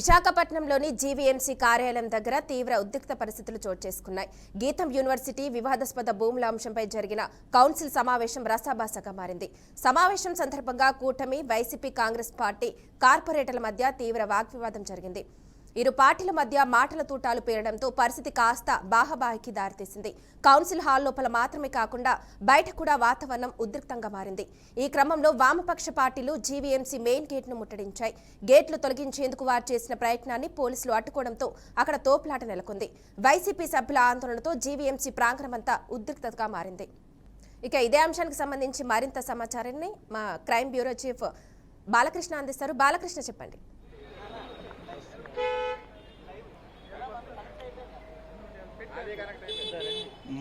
విశాఖపట్నంలోని జీవీఎంసీ కార్యాలయం దగ్గర తీవ్ర ఉద్రిక్త పరిస్థితులు చోటు చేసుకున్నాయి. గీతం యూనివర్సిటీ వివాదాస్పద భూముల అంశంపై జరిగిన కౌన్సిల్ సమావేశం రసాభాసగా మారింది. సమావేశం సందర్భంగా కూటమి, వైసీపీ, కాంగ్రెస్ పార్టీ కార్పొరేటర్ల మధ్య తీవ్ర వాగ్వివాదం జరిగింది. ఇరు పార్టీల మధ్య మాటల తూటాలు పేరడంతో పరిస్థితి కాస్త బాహాబాహికి దారితీసింది. కౌన్సిల్ హాల్ లోపల మాత్రమే కాకుండా బయట కూడా వాతావరణం ఉద్రిక్తంగా మారింది. ఈ క్రమంలో వామపక్ష పార్టీలు జీవీఎంసీ మెయిన్ గేట్ను ముట్టడించాయి. గేట్లు తొలగించేందుకు వారు చేసిన ప్రయత్నాన్ని పోలీసులు అడ్డుకోవడంతో అక్కడ తోపులాట నెలకొంది. వైసీపీ సభ్యుల ఆందోళనతో జీవీఎంసీ ప్రాంగణమంతా ఉద్రిక్తతగా మారింది. ఇక ఇదే అంశానికి సంబంధించి మరింత సమాచారాన్ని మా క్రైమ్ బ్యూరో చీఫ్ బాలకృష్ణ అందిస్తారు. బాలకృష్ణ, చెప్పండి.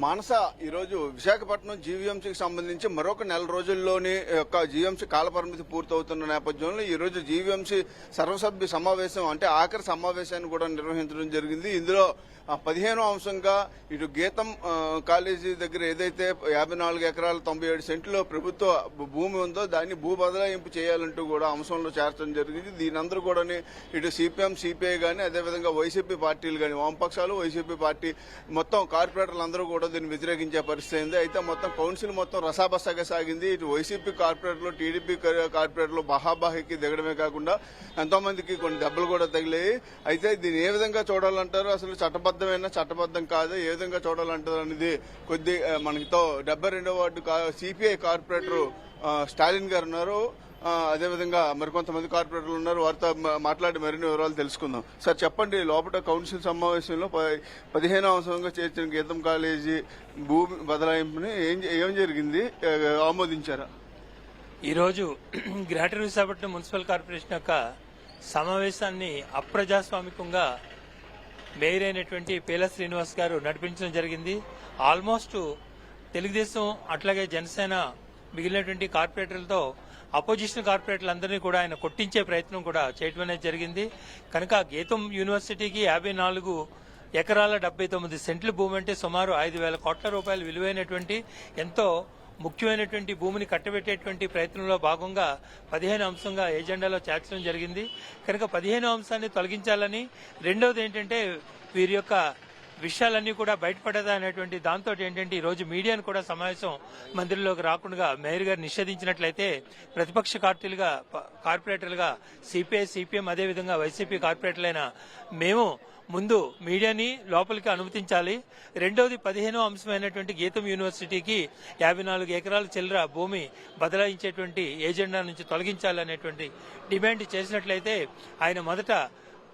మానస, ఈరోజు విశాఖపట్నం జీవీఎంసీకి సంబంధించి మరొక నెల రోజుల్లోనే జీవీఎంసీ కాలపరిమితి పూర్తవుతున్న నేపథ్యంలో ఈ రోజు జీవీఎంసీ సర్వసభ్య సమావేశం అంటే ఆఖరి సమావేశాన్ని కూడా నిర్వహించడం జరిగింది. ఇందులో 15వ అంశంగా ఇటు గీతం కాలేజీ దగ్గర ఏదైతే 54 ఎకరాల 97 సెంట్లు ప్రభుత్వ భూమి ఉందో దాన్ని భూ బదలాయింపు చేయాలంటూ కూడా అంశంలో చేర్చడం జరిగింది. దీనందరూ కూడా ఇటు సిపిఎం, సిపిఐ గానీ అదేవిధంగా వైసీపీ పార్టీలు కానీ వామపక్షాలు, వైసీపీ పార్టీ మొత్తం కార్పొరేటర్లు అందరూ కూడా దీన్ని వ్యతిరేకించే పరిస్థితి అయింది. అయితే మొత్తం కౌన్సిల్ మొత్తం రసాబసాగా సాగింది. ఇటు వైసీపీ కార్పొరేటర్లు, టీడీపీ కార్పొరేటర్లు బహాబాహికి దిగడమే కాకుండా ఎంతో మందికి కొన్ని దెబ్బలు కూడా తగిలాయి. అయితే దీన్ని ఏ విధంగా చూడాలంటారు, అసలు చట్టబద్దం కాదు, ఏ విధంగా చూడాలంటారు అనేది కొద్ది మనతో 72వ వార్డు సిపిఐ కార్పొరేటర్ స్టాలిన్ గారు ఉన్నారు. అదేవిధంగా మరికొంతమంది కార్పొరేటర్లు ఉన్నారు. వారితో మాట్లాడి మరిన్ని వివరాలు తెలుసుకుందాం. సార్, చెప్పండి, లోపల కౌన్సిల్ సమావేశంలో 15వ అంశంగా చేర్చిన గీతం కాలేజీ భూమి బదలాయింపుని ఏం జరిగింది, ఆమోదించారా? ఈరోజు గ్రేటర్ విశాఖపట్నం మున్సిపల్ కార్పొరేషన్ యొక్క సమావేశాన్ని అప్రజాస్వామికంగా మేయర్ అయినటువంటి పేల శ్రీనివాస్ గారు నడిపించడం జరిగింది. ఆల్మోస్ట్ తెలుగుదేశం అట్లాగే జనసేన మిగిలినటువంటి కార్పొరేటర్లతో అపోజిషన్ కార్పొరేటర్లందరినీ కూడా ఆయన కొట్టించే ప్రయత్నం కూడా చేయడం అనేది జరిగింది. కనుక గీతం యూనివర్సిటీకి 54 ఎకరాల 79 సెంట్ల భూమి అంటే సుమారు 5,000 కోట్ల రూపాయలు విలువైనటువంటి ఎంతో ముఖ్యమైనటువంటి భూమిని కట్టబెట్టేటువంటి ప్రయత్నంలో భాగంగా 15వ అంశంగా ఎజెండాలో చేర్చడం జరిగింది. కనుక 15వ అంశాన్ని తొలగించాలని, రెండవది ఏంటంటే వీరి యొక్క విషయాలన్నీ కూడా బయటపడదా అనేటువంటి దాంతో ఏంటంటే ఈ రోజు మీడియాను కూడా సమావేశం మందిరంలోకి రాకుండా మేయర్ గారు నిషేధించినట్లయితే ప్రతిపక్ష కార్పొరేటర్లుగా సిపిఐ, సిపిఎం అదేవిధంగా వైసీపీ కార్పొరేటర్లైన మేము ముందు మీడియాని లోపలికి అనుమతించాలి. రెండవది 15వ అంశమైనటువంటి గీతం యూనివర్సిటీకి 54 ఎకరాల చిల్లర భూమి బదలాయించేటువంటి ఏజెండా నుంచి తొలగించాలనేటువంటి డిమాండ్ చేసినట్లయితే ఆయన మొదట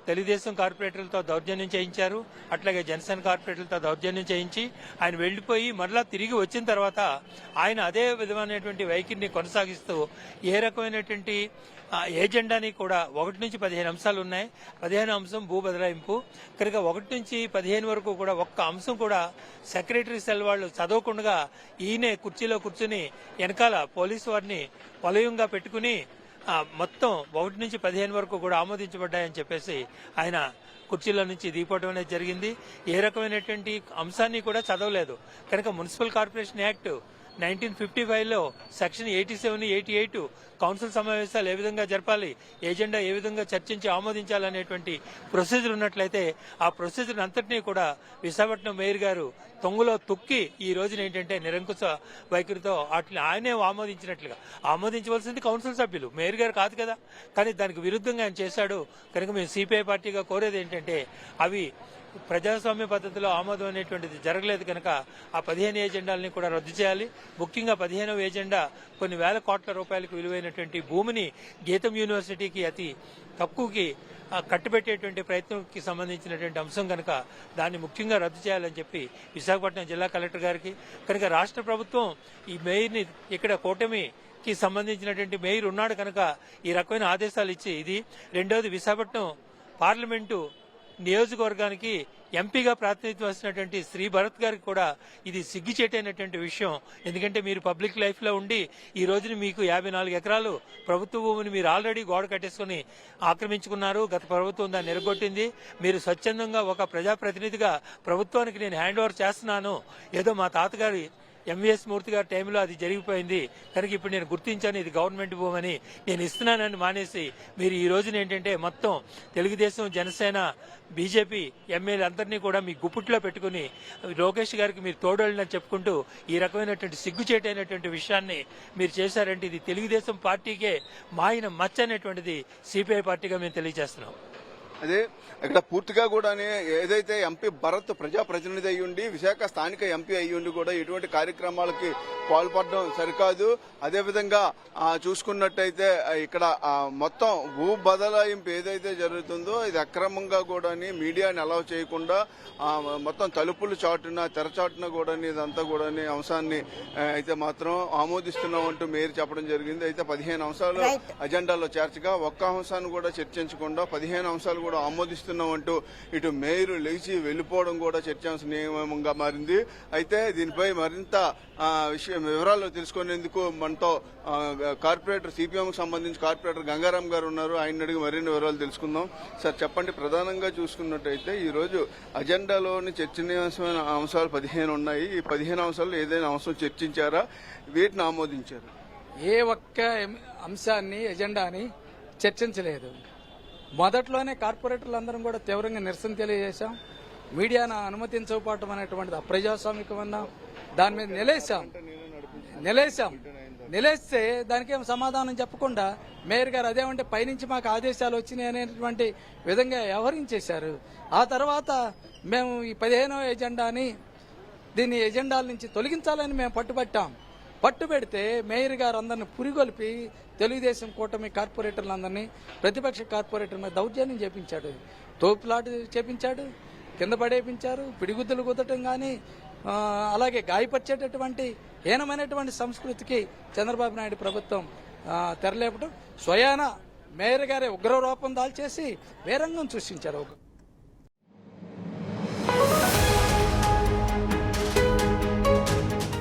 తెలుగుదేశం కార్పొరేటర్లతో దౌర్జన్యం చేయించారు, అట్లాగే జనసేన కార్పొరేటర్లతో దౌర్జన్యం చేయించి ఆయన వెళ్లిపోయి మరలా తిరిగి వచ్చిన తర్వాత ఆయన అదే విధమైనటువంటి వైఖరిని కొనసాగిస్తూ ఏ రకమైనటువంటి ఏజెండాని కూడా 1 నుంచి 15 అంశాలు ఉన్నాయి. 15వ అంశం భూ బదలాయింపు. కనుక 1 నుంచి 15 వరకు కూడా ఒక్క అంశం కూడా సెక్రటరీ సెల్ వాళ్ళు చదవకుండా ఈయనే కుర్చీలో కూర్చుని వెనకాల పోలీసు వారిని వలయంగా పెట్టుకుని మొత్తం 1 నుంచి 15 వరకు కూడా ఆమోదించబడ్డాయని చెప్పేసి ఆయన కుర్చీలో నుంచి దిగిపోవడం అనేది జరిగింది. ఏ రకమైనటువంటి అంశాన్ని కూడా చదవలేదు. కనుక మున్సిపల్ కార్పొరేషన్ యాక్ట్ 1955లో సెక్షన్ 87, 88 కౌన్సిల్ సమావేశాలు ఏ విధంగా జరపాలి, ఏజెండా ఏ విధంగా చర్చించి ఆమోదించాలనేటువంటి ప్రొసీజర్ ఉన్నట్లయితే ఆ ప్రొసీజర్ అంతటినీ కూడా విశాఖపట్నం మేయర్ గారు తొంగులో తొక్కి ఈ రోజున ఏంటంటే నిరంకుశ వైఖరితో అట్లా ఆయనే ఆమోదించవలసింది కౌన్సిల్ సభ్యులు, మేయర్ గారు కాదు కదా. కానీ దానికి విరుద్ధంగా ఆయన చేశాడు. కనుక మేము సిపిఐ పార్టీగా కోరేది ఏంటంటే అవి ప్రజాస్వామ్య పద్ధతిలో ఆమోదం అనేటువంటిది జరగలేదు. కనుక ఆ 15 ఏజెండాలని కూడా రద్దు చేయాలి. ముఖ్యంగా 15వ ఏజెండా కొన్ని వేల కోట్ల రూపాయలకు విలువైనటువంటి భూమిని గీతం యూనివర్సిటీకి అతి తక్కువకి కట్టుబెట్టేటువంటి ప్రయత్నంకి సంబంధించినటువంటి అంశం కనుక దాన్ని ముఖ్యంగా రద్దు చేయాలని చెప్పి విశాఖపట్నం జిల్లా కలెక్టర్ గారికి, కనుక రాష్ట్ర ప్రభుత్వం ఈ మేయర్ని ఇక్కడ కూటమికి సంబంధించినటువంటి మేయర్ ఉన్నాడు కనుక ఈ రకమైన ఆదేశాలు ఇచ్చి ఇది. రెండవది విశాఖపట్నం పార్లమెంటు నియోజకవర్గానికి ఎంపీగా ప్రాతినిధ్యం వస్తున్నటువంటి శ్రీ భరత్ గారికి కూడా ఇది సిగ్గుచేటైనటువంటి విషయం. ఎందుకంటే మీరు పబ్లిక్ లైఫ్ లో ఉండి ఈ రోజున మీకు 54 ఎకరాలు ప్రభుత్వ భూమిని మీరు ఆల్రెడీ గోడ కట్టేసుకుని ఆక్రమించుకున్నారు. గత ప్రభుత్వం దాన్ని ఎరగొట్టింది. మీరు స్వచ్ఛందంగా ఒక ప్రజాప్రతినిధిగా ప్రభుత్వానికి నేను హ్యాండ్ ఓవర్ చేస్తున్నాను, ఏదో మా తాతగారి ఎంవీఎస్ మూర్తి గారి టైంలో అది జరిగిపోయింది కనుక ఇప్పుడు నేను గుర్తించాను ఇది గవర్నమెంట్ భూమి అని నేను ఇస్తున్నానని మానేసి మీరు ఈ రోజున ఏంటంటే మొత్తం తెలుగుదేశం జనసేన బీజేపీ ఎమ్మెల్యే అందరినీ కూడా మీ గుప్పుట్లో పెట్టుకుని లోకేష్ గారికి మీరు తోడోళ్ళని చెప్పుకుంటూ ఈ రకమైనటువంటి సిగ్గుచేటైనటువంటి విషయాన్ని మీరు చేశారంటే ఇది తెలుగుదేశం పార్టీకే మాయన మచ్చ అనేటువంటిది సిపిఐ పార్టీగా మేము తెలియజేస్తున్నాం. అదే ఇక్కడ పూర్తిగా కూడా ఏదైతే ఎంపీ భరత్ ప్రజాప్రతినిధి అయ్యుండి విశాఖ స్థానిక ఎంపీ అయ్యుండి కూడా ఎటువంటి కార్యక్రమాలకి పాల్పడడం సరికాదు. అదేవిధంగా చూసుకున్నట్టయితే ఇక్కడ మొత్తం భూ బదలాయింపు ఏదైతే జరుగుతుందో ఇది అక్రమంగా కూడా మీడియాని అలౌ చేయకుండా మొత్తం తలుపులు చాటున తెరచాటున కూడా ఇదంతా కూడా అంశాన్ని అయితే మాత్రం ఆమోదిస్తున్నాం అంటూ మేయర్ చెప్పడం జరిగింది. అయితే 15 అంశాలు అజెండాలో చేర్చగా ఒక్క అంశాన్ని కూడా చర్చించకుండా 15 అంశాలు కూడా ఆమోదిస్తున్నాం అంటూ ఇటు మేయర్ లేచి వెళ్లిపోవడం కూడా చర్చాంశనీయంగా మారింది. అయితే దీనిపై మరింత వివరాలు తెలుసుకునేందుకు మనతో కార్పొరేటర్ సిపిఎంకి సంబంధించి కార్పొరేటర్ గంగారాం గారు ఉన్నారు. ఆయన అడిగి మరిన్ని వివరాలు తెలుసుకుందాం. సార్ చెప్పండి, ప్రధానంగా చూసుకున్నట్టయితే ఈ రోజు అజెండాలోని చర్చనీయాంశమైన అంశాలు 15 ఉన్నాయి. ఈ 15 అంశాల్లో ఏదైనా అంశం చర్చించారా, వీటిని ఆమోదించారు? ఏ ఒక్క అంశాన్ని ఎజెండాని చర్చించలేదు. మొదట్లోనే కార్పొరేటర్లందరం కూడా తీవ్రంగా నిరసన తెలియజేశాం. మీడియాను అనుమతించకపోవటం అనేటువంటిది అప్రజాస్వామికం అన్నాం. దాని మీద నిలేస్తే దానికేం సమాధానం చెప్పకుండా మేయర్ గారు అదేమంటే పైనుంచి మాకు ఆదేశాలు వచ్చినాయి అనేటువంటి విధంగా వ్యవహరించేశారు. ఆ తర్వాత మేము ఈ 15వ ఎజెండాని దీన్ని ఎజెండాల నుంచి తొలగించాలని మేము పట్టుబెడితే మేయర్ గారు అందరిని పురిగొల్పి తెలుగుదేశం కూటమి కార్పొరేటర్లందరినీ ప్రతిపక్ష కార్పొరేటర్ మీద దౌర్జన్యం చేపించాడు, తోపులాట చేపించాడు, కింద పడేపించారు, పిడిగుద్దులు కుదటం కానీ అలాగే గాయపరిచేటటువంటి హీనమైనటువంటి సంస్కృతికి చంద్రబాబు నాయుడు ప్రభుత్వం తెరలేపడం, స్వయాన మేయర్ గారే ఉగ్రరూపం దాల్చేసి వేరంగం సృష్టించారు.